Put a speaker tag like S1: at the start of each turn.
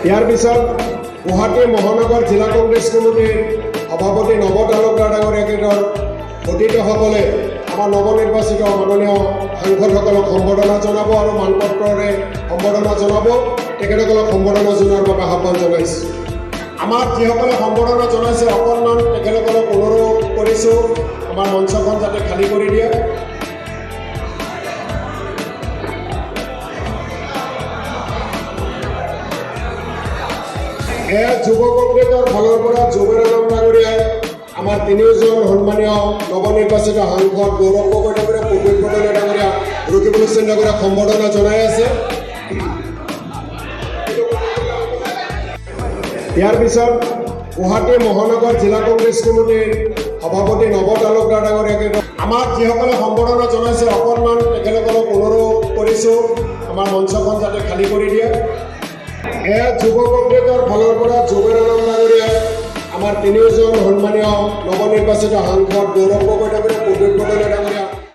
S1: ইয়াৰ পিছত গুৱাহাটী মহানগৰ জিলা কংগ্ৰেছ কমিটিৰ সভাপতি নৱ তালুকদাৰ ডাঙৰীয়াকেইটাৰ অতিথিসকলে আমাৰ নৱনিৰ্বাচিত মাননীয় সাংসদসকলক সম্বৰ্ধনা জনাব আৰু মানপত্ৰৰে সম্বৰ্ধনা জনাব। তেখেতসকলক সম্বৰ্ধনা জনোৱাৰ বাবে আহ্বান জনাইছোঁ। আমাক যিসকলে সম্বৰ্ধনা জনাইছে অকণমান তেখেতসকলক অনুৰোধ কৰিছোঁ আমাৰ মঞ্চখন যাতে খালী কৰি দিয়ে। এয়া যুৱ কংগ্ৰেছৰ ফালৰ পৰা জুবেৰ আলম ডাঙৰীয়াই আমাৰ তিনিওজন সন্মানীয় নৱনিৰ্বাচিত সাংসদ গৌৰৱ গগৈ ডাঙৰীয়া, প্ৰদীপ বৰদলৈ ডাঙৰীয়া, ৰকিবুল হুছেইন ডাঙৰীয়াক সম্বৰ্ধনা জনাই আছে। ইয়াৰ পিছত গুৱাহাটী মহানগৰ জিলা কংগ্ৰেছ কমিটিৰ সভাপতি নৱ তালুকদাৰ ডাঙৰীয়াকে আমাক যিসকলে সম্বৰ্ধনা জনাইছে অকণমান তেখেতসকলক অনুৰোধ কৰিছোঁ আমাৰ মঞ্চখন যাতে খালী কৰি দিয়ে। এয়া যুৱ কংগ্ৰেছৰ ফালৰ পৰা জুবেৰ আলম ডাঙৰীয়াই আমাৰ তিনিওজন সন্মানীয় নৱনিৰ্বাচিত সাংসদ গৌৰৱ গগৈ ডাঙৰীয়া, প্ৰদীপ বৰদলৈ ডাঙৰীয়া,